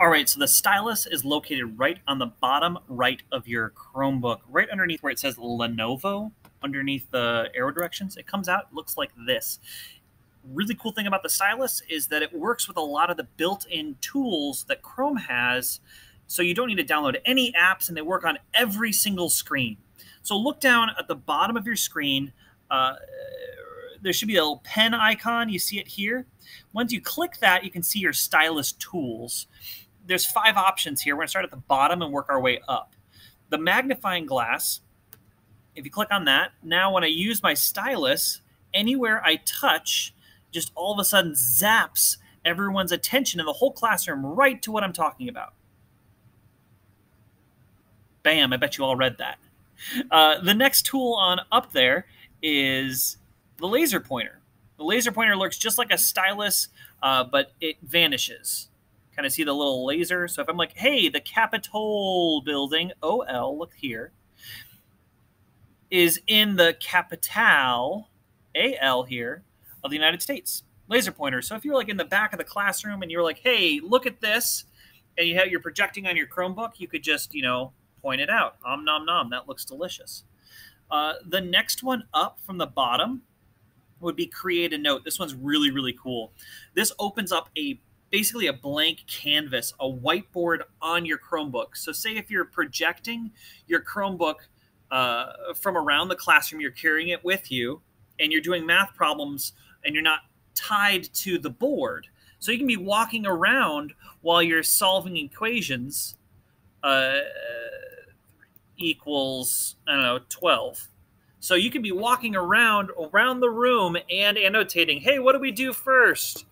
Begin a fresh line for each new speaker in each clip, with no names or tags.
All right, so the stylus is located right on the bottom right of your Chromebook, right underneath where it says Lenovo, underneath the arrow directions. It comes out, it looks like this. Really cool thing about the stylus is that it works with a lot of the built-in tools that Chrome has, so you don't need to download any apps, and they work on every single screen. So look down at the bottom of your screen. There should be a little pen icon. You see it here. Once you click that, you can see your stylus tools. There's 5 options here. We're going to start at the bottom and work our way up. The magnifying glass, if you click on that, now when I use my stylus, anywhere I touch, just all of a sudden zaps everyone's attention in the whole classroom right to what I'm talking about. Bam, I bet you all read that. The next tool on up there is the laser pointer. The laser pointer looks just like a stylus, but it vanishes. Kind of see the little laser? So if I'm like, hey, the Capitol building, OL, look here, is in the Capital, AL here, of the United States. Laser pointer. So if you're like in the back of the classroom and you're like, hey, look at this, and you're projecting on your Chromebook, you could just, point it out. Om nom nom, that looks delicious. The next one up from the bottom would be create a note. This one's really, really cool. This opens up basically a blank canvas, a whiteboard on your Chromebook. So say if you're projecting your Chromebook from around the classroom, you're carrying it with you, and you're doing math problems, and you're not tied to the board. So you can be walking around while you're solving equations equals, 12. So you can be walking around the room and annotating, hey, what do we do first?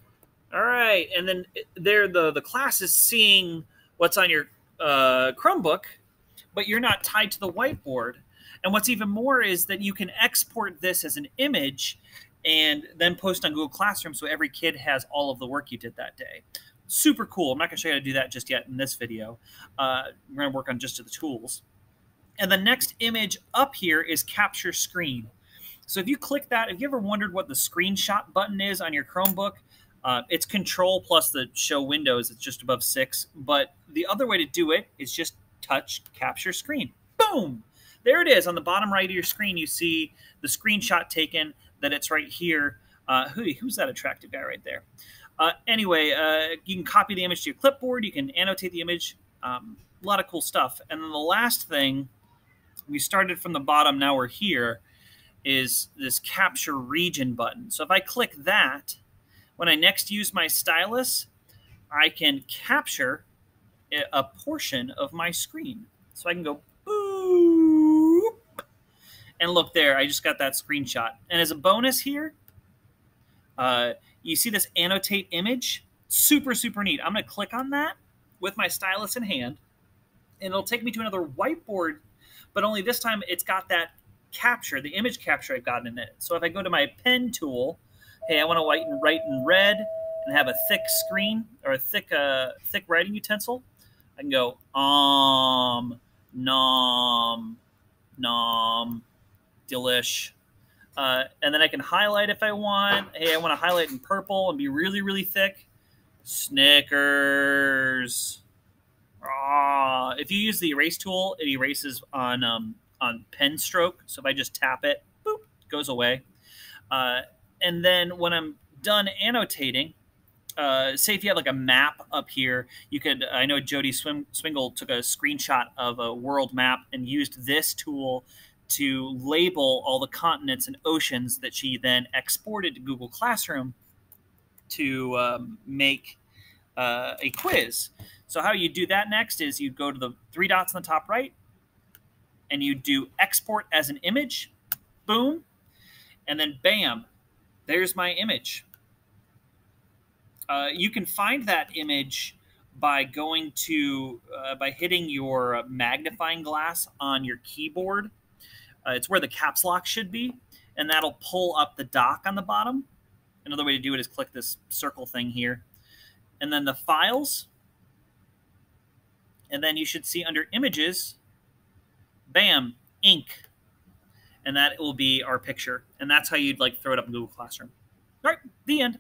All right. And then the class is seeing what's on your Chromebook, but you're not tied to the whiteboard. And what's even more is that you can export this as an image and then post on Google Classroom so every kid has all of the work you did that day. Super cool. I'm not going to show you how to do that just yet in this video. We're going to work on just the tools. And the next image up here is capture screen. So if you click that, have you ever wondered what the screenshot button is on your Chromebook? It's Control plus the show windows. It's just above 6. But the other way to do it is just touch capture screen. Boom! There it is. On the bottom right of your screen, you see the screenshot taken, that it's right here. Who's that attractive guy right there? Anyway, you can copy the image to your clipboard. You can annotate the image. A lot of cool stuff. And then the last thing, we started from the bottom, now we're here, is this capture region button. So if I click that, when I next use my stylus, I can capture a portion of my screen. So I can go boop, and look there, I just got that screenshot. And as a bonus here, you see this Annotate Image? Super, super neat. I'm going to click on that with my stylus in hand, and it'll take me to another whiteboard, but only this time it's got that capture, the image capture I've gotten in it. So if I go to my pen tool, hey, I want to write in red and have a thick screen or a thick writing utensil, I can go nom, delish. And then I can highlight if I want. Hey, I want to highlight in purple and be really, really thick. Snickers. If you use the erase tool, it erases on pen stroke. So if I just tap it, boop, it goes away. And then when I'm done annotating, say if you have like a map up here, you could, I know Jody Swingle took a screenshot of a world map and used this tool to label all the continents and oceans that she then exported to Google Classroom to make a quiz. So how you do that next is you go to the 3 dots on the top right, and you do export as an image, boom, and then bam, there's my image. You can find that image by going to, by hitting your magnifying glass on your keyboard. It's where the caps lock should be, and that'll pull up the dock on the bottom. Another way to do it is click this circle thing here. And then the files, and then you should see under images, bam, ink. And that will be our picture. And that's how you'd like throw it up in Google Classroom. All right, the end.